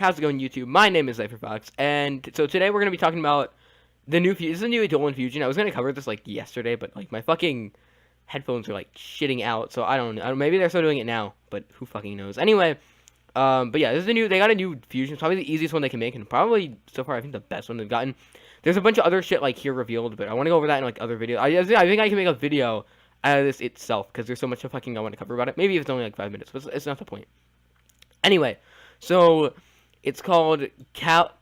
How's it going, YouTube? My name is Cypherfox, and so today we're gonna be talking about the new this is the new Eidolon Fusion. I was gonna cover this like yesterday, but like my fucking headphones are like shitting out, so I don't know. Maybe they're still doing it now, but who fucking knows? Anyway, but yeah, this is the new. They got a new fusion. It's probably the easiest one they can make, and probably so far I think the best one they've gotten. There's a bunch of other shit like here revealed, but I want to go over that in like other videos. I think I can make a video out of this itself because there's so much fucking I want to cover about it. Maybe if it's only like 5 minutes, but it's not the point. Anyway, so it's called Caligula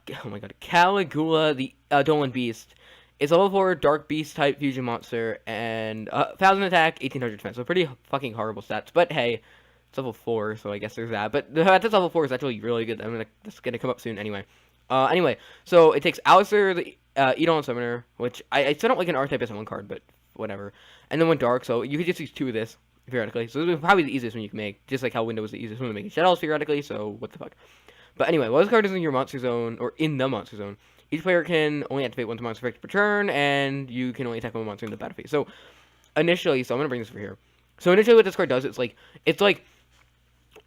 the Eidolon Beast. It's a level 4 Dark Beast type fusion monster, and 1,000 attack, 1,800 defense. So pretty fucking horrible stats. But hey, it's level 4, so I guess there's that. But that's level 4 is actually really good. That's gonna come up soon anyway. Anyway, so it takes Alistair the Eidolon Summoner, which I still don't like an R-type as one card, but whatever. And then went Dark, so you could just use 2 of this, theoretically. So this is probably the easiest one you can make, just like how Winda was the easiest one to make in Shadows, theoretically, so what the fuck. But anyway, while this card is in your monster zone, or in the monster zone, each player can only activate one monster effect per turn, and you can only attack one monster in the battle phase. So, initially, so I'm gonna bring this over here. So initially what this card does, it's like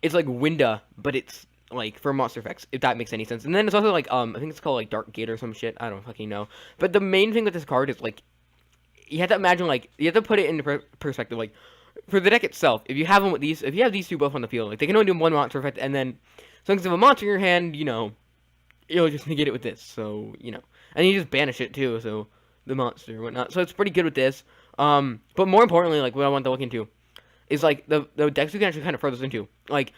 Winda, but it's like for monster effects, if that makes any sense. And then it's also like, I think it's called like Dark Gate or some shit, I don't fucking know. But the main thing with this card is like, you have to imagine, like, you have to put it into perspective, like, for the deck itself, if you have them with these, if you have these two both on the field, like, they can only do one monster effect, and then, as long as you have a monster in your hand, you know, you'll just negate it with this, so, you know, and you just banish it, too, so, the monster and whatnot, so it's pretty good with this, but more importantly, like, what I want to look into, is, like, the decks you can actually kind of throw this into, like,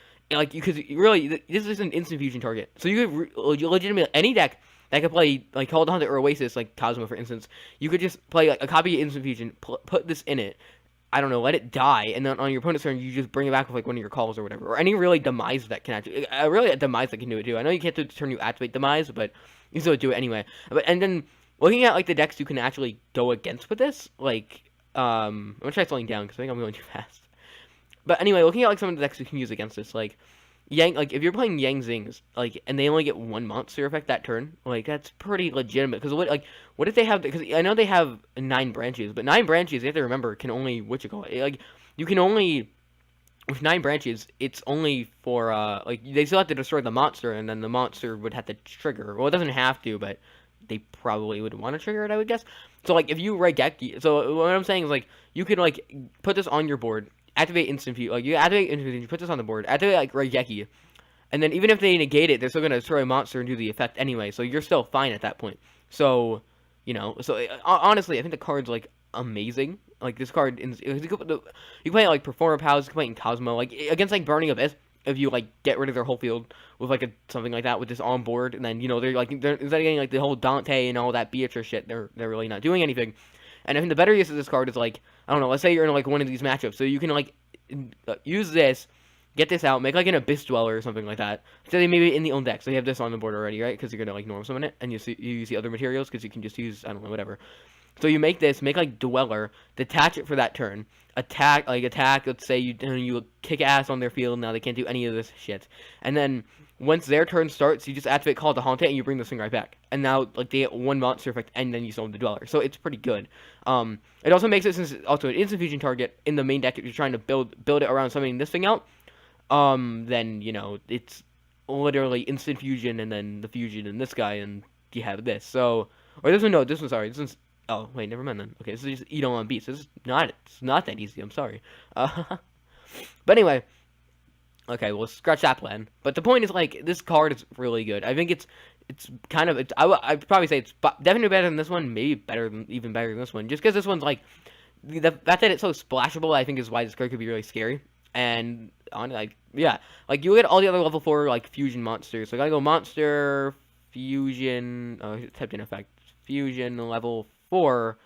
you could, really, this is an instant fusion target, so you could, legitimately, any deck that could play, like, Call of the Hunter or Oasis, like, Cosmo, for instance, you could just play, like, a copy of Instant Fusion, put this in it, I don't know, let it die, and then on your opponent's turn, you just bring it back with, like, one of your calls or whatever. Or any really demise that can actually, really a demise that can do it, too. I know you can't do the turn you activate demise, but you still do it anyway. And then, looking at, like, the decks you can actually go against with this, like, I'm gonna try slowing down, because I think I'm going too fast. But anyway, looking at, like, some of the decks you can use against this, like, if you're playing Yang Zings, like, and they only get one monster effect that turn, like, that's pretty legitimate, because what if they have, because I know they have 9 branches, but 9 branches, you have to remember, can only, like, you can only, with 9 branches, it's only for, like, they still have to destroy the monster, and then the monster would have to trigger, well, it doesn't have to, but they probably would want to trigger it, I would guess. So, like, if you Raigeki, so what I'm saying is, like, you could, like, put this on your board, activate instant fusion, like, you activate instant fusion, you put this on the board, activate, like, Raigeki, and then even if they negate it, they're still going to destroy a monster and do the effect anyway, so you're still fine at that point. So, you know, so, honestly, I think the card's, like, amazing. Like, this card, you can play it, like, Performer Pals, you can play it in Cosmo, like, against, like, Burning Abyss, if you, like, get rid of their whole field with, like, something like that with this on board, and then, you know, they're instead of getting, like, the whole Dante and all that Beatrice shit, they're really not doing anything. And I think the better use of this card is, like, I don't know, let's say you're in, like, one of these matchups, so you can, like, use this, get this out, make, like, an Abyss Dweller or something like that. So they maybe in the own deck, so you have this on the board already, right? Because you're gonna, like, normal summon it, and you use the other materials, because you can just use, I don't know, whatever. So you make this, make, like, Dweller, detach it for that turn, attack, let's say you kick ass on their field, now they can't do any of this shit. And then, once their turn starts, you just activate Call of the Haunted, and you bring this thing right back. And now, like, they get one monster effect, and then you summon the Dweller. So it's pretty good. It also makes it, since it's also an instant fusion target in the main deck, if you're trying to build it around summoning this thing out, then, you know, it's literally instant fusion, and then the fusion in this guy, and you have this. So, or this one, no, this one, sorry, this one's, oh, wait, never mind then. Okay, this is just Eidolon Beast. It's not that easy, I'm sorry. But anyway, okay, we'll scratch that plan. But the point is, like, this card is really good. I think it's kind of, I'd probably say it's definitely better than this one, maybe even better than this one, just because this one's, like, the fact that it's so splashable, I think, is why this card could be really scary. And, like, yeah, like, you get all the other level 4, like, fusion monsters, so I gotta go monster, fusion, typed in effect, fusion, level 4,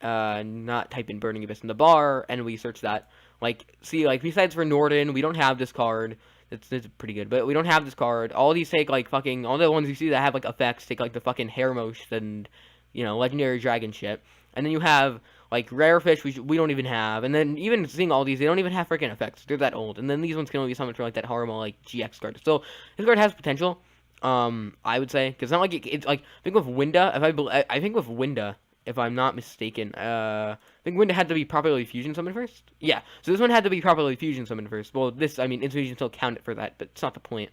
not type in Burning Abyss in the bar, and we search that. Like, see, like, besides for Norden, we don't have this card. It's pretty good, but we don't have this card. All these take, like, fucking, all the ones you see that have, like, effects take, like, the fucking Hairmosh and, you know, Legendary Dragon shit. And then you have, like, Rare Fish, we don't even have. And then, even seeing all these, they don't even have freaking effects. They're that old. And then these ones can only be summoned for, like, that horrible, like, GX card. So, this card has potential, I would say. Because it's not like, it's, like, I think with Winda, I think with Winda, if I'm not mistaken. I think Winda had to be properly fusion summoned first. Yeah, so this one had to be properly fusion summoned first. Well, this, I mean, Instant Fusion still counted for that, but it's not the point.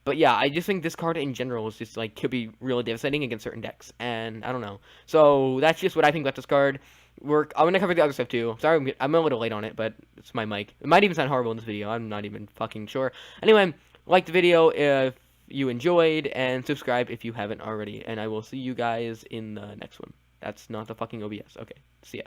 But yeah, I just think this card in general is just like could be really devastating against certain decks, and I don't know. So that's just what I think about this card. I'm gonna cover the other stuff too. Sorry, I'm a little late on it, but it's my mic. It might even sound horrible in this video. I'm not even fucking sure. Anyway, like the video if you enjoyed, and subscribe if you haven't already. And I will see you guys in the next one. That's not the fucking OBS. Okay, see ya.